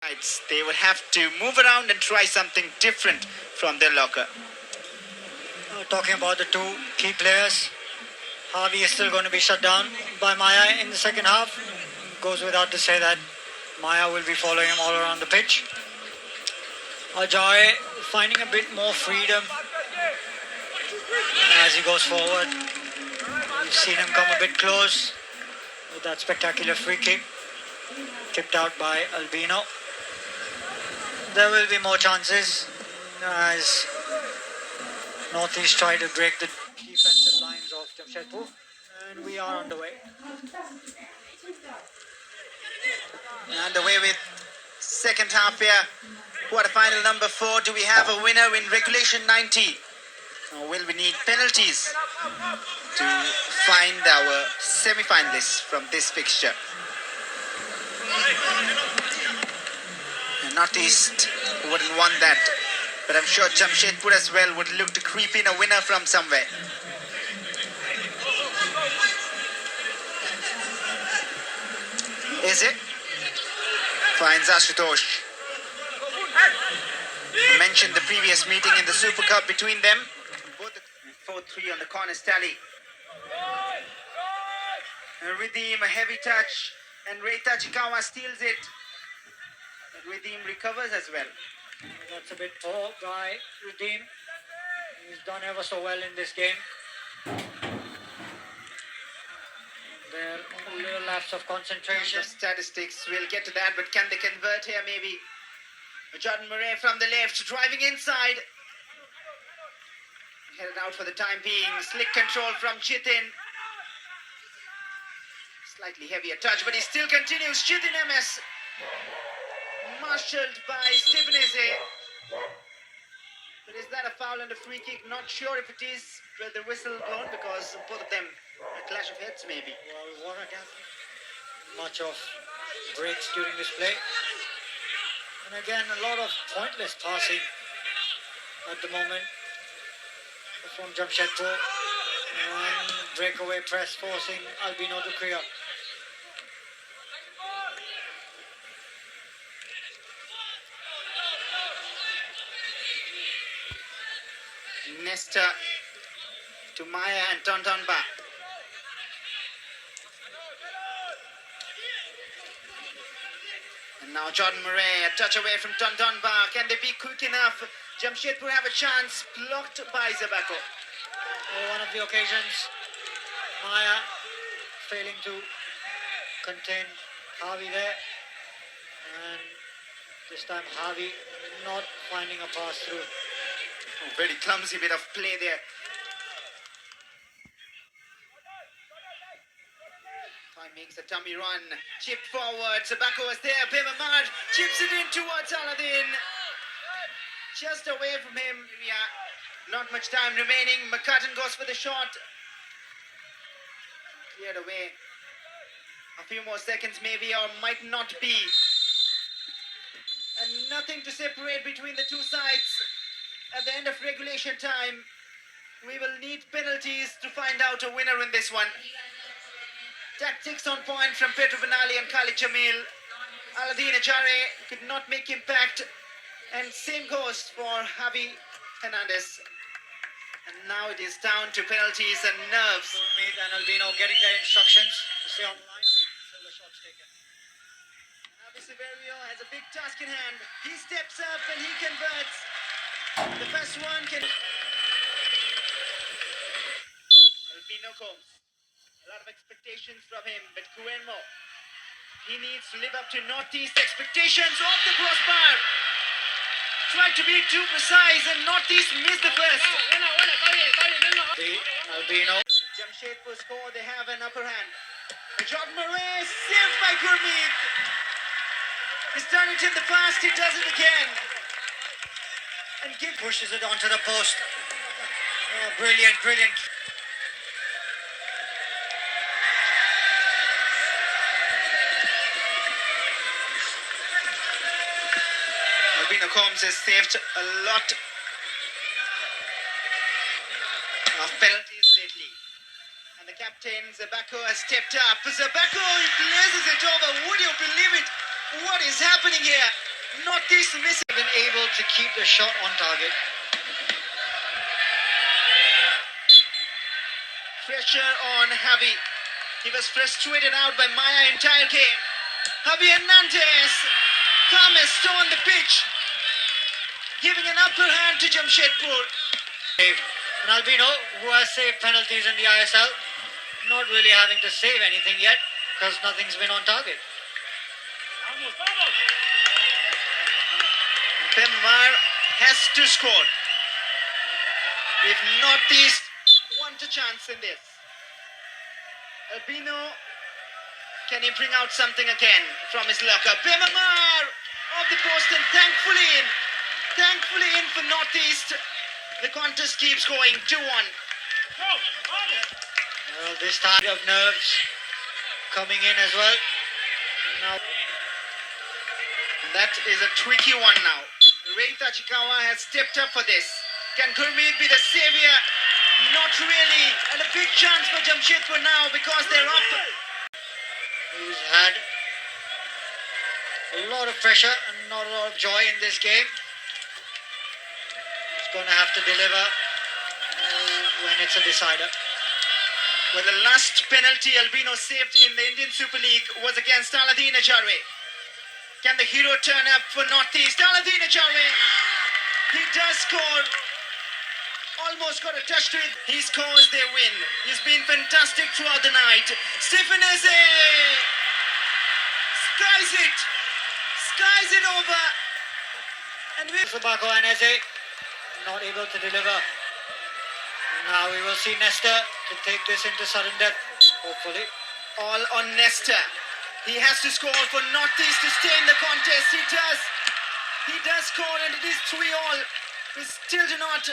They would have to move around and try something different from their locker. Talking about the two key players, Harvey is still going to be shut down by Maya in the second half. Goes without to say that Maya will be following him all around the pitch. Ajay finding a bit more freedom as he goes forward. We've seen him come a bit close with that spectacular free kick tipped out by Albino. There will be more chances as Northeast try to break the defensive lines of Jamshedpur, and we are underway. Underway with second half here. Quarterfinal number 4. Do we have a winner in regulation 90? Or will we need penalties to find our semi-finalists from this fixture? And Northeast wouldn't want that, but I'm sure Jamshedpur as well would look to creep in a winner from somewhere. Is it? Finds Ashutosh. I mentioned the previous meeting in the Super Cup between them. Both 4-3 on the corners tally. Redeem, a heavy touch, and Reita Chikawa steals it. But Redeem recovers as well. That's a bit poor by Redeem. He's done ever so well in this game. There are a little lapse of concentration. The statistics, we'll get to that, but can they convert here maybe? Jordan Murray from the left, driving inside. Headed out for the time being. Slick control from Chitin. Slightly heavier touch, but he still continues. Chitin MS. Marshalled by Stefanese. But is that a foul and a free kick? Not sure if it is. Well, the whistle blown because both of them a clash of heads maybe. Well, Warner can't much of breaks during this play. And again, a lot of pointless passing at the moment from Jamshedpur. And breakaway press forcing Albino to clear. Nesta to Maya and Tontonba. And now Jordan Murray, a touch away from Tontonba. Can they be quick enough? Jamshedpur have a chance, blocked by Zabako. One of the occasions, Maya failing to contain Harvey there. And this time Harvey not finding a pass through. Very clumsy bit of play there. Fine makes a tummy run. Chipped forward. Zabako was there. Bimamar chips it in towards Aladdin. Just away from him. Yeah, not much time remaining. McCutton goes for the shot. Cleared away. A few more seconds maybe, or might not be. And nothing to separate between the two sides. At the end of regulation time, we will need penalties to find out a winner in this one. Tactics on point from Pedro Benali and Khalid Jamil. Aladdin Achare could not make impact. And same goes for Javi Hernandez. And now it is down to penalties and nerves. Gurmeet and Albino getting their instructions to stay on the line until the shot's taken. Javi Severio has a big task in hand. He steps up and he converts. The first one can... Albino Combs. A lot of expectations from him, but Cuermo, he needs to live up to Northeast expectations. Off the crossbar. Tried to be too precise and Northeast missed the first. The Albino. Jamshedpur score, they have an upper hand. Jordan Murray saved by Gurmeet. He's done it in the past, he does it again. And Gig pushes it onto the post. Oh, brilliant, brilliant. Albino Combs has saved a lot of penalties lately. And the captain, Zabako, has stepped up. Zabako glazes it over. Would you believe it? What is happening here? Northeast missing. Been able to keep the shot on target. Pressure on Javi. He was frustrated out by Maya entire game. Javi Hernandez, calmest on the pitch, giving an upper hand to Jamshedpur. And Albino, who has saved penalties in the ISL, not really having to save anything yet because nothing's been on target. Pemvar has to score. If Northeast want a chance in this. Albino, can he bring out something again from his locker? Pemvar off the post and thankfully in. Thankfully in for Northeast. The contest keeps going 2-1. Well, this time of nerves coming in as well. Now, and that is a tricky one now. Reita Chikawa has stepped up for this. Can Gurmeet be the savior? Not really. And a big chance for Jamshedpur now because they're up. who's had a lot of pressure and not a lot of joy in this game. He's going to have to deliver when it's a decider. Well, the last penalty Albino saved in the Indian Super League was against Aladin Ajare. Can the hero turn up for Northeast? Aladin Ajare, he does score. Almost got a touch to it. He scores, they win. He's been fantastic throughout the night. Stephen Eze skies it over. And Subako and Eze not able to deliver. Now we will see Nesta to take this into sudden death, hopefully. All on Nesta. He has to score for Northeast to stay in the contest. He does. He does score and it is 3-all. We still do not.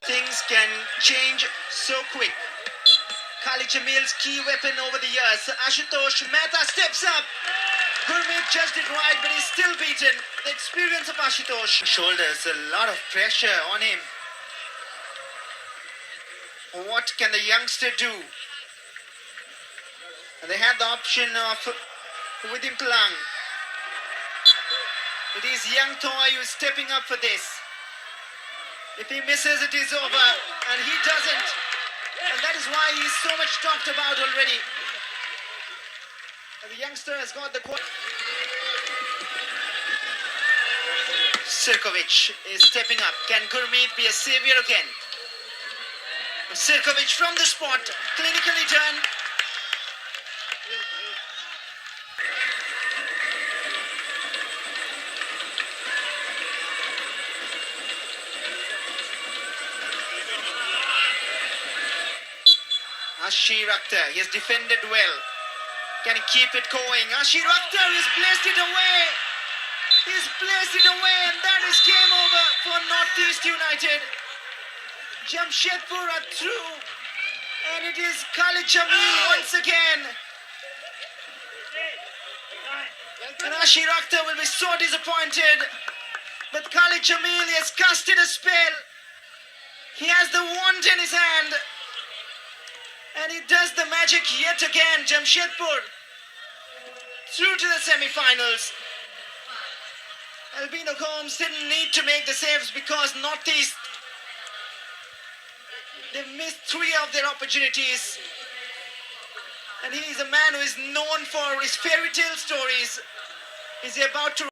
Things can change so quick. Khalid Jamil's key weapon over the years. Ashutosh Mehta steps up. Gurmeet judged it right, but he's still beaten. The experience of Ashutosh. Shoulders, a lot of pressure on him. What can the youngster do? They had the option of Widim Kalang. It is young Toy who is stepping up for this. If he misses, it is over, and he doesn't. And that is why he is so much talked about already. And the youngster has got the... Sirkovic is stepping up. Can Gurmeet be a savior again? Sirkovic from the spot, clinically done. Ashir Akhtar, he has defended well. Can he keep it going? Ashir Akhtar has placed it away. He's placed it away, and that is game over for Northeast United. Jamshedpur are through, and it is Khalid Jamil once again. And Ashir Akhtar will be so disappointed. But Khalid Jamil has casted a spell. He has the wand in his hand. And he does the magic yet again. Jamshedpur through to the semi-finals. Albino Combs didn't need to make the saves because Northeast, they missed 3 of their opportunities. And he is a man who is known for his fairy tale stories. Is he about to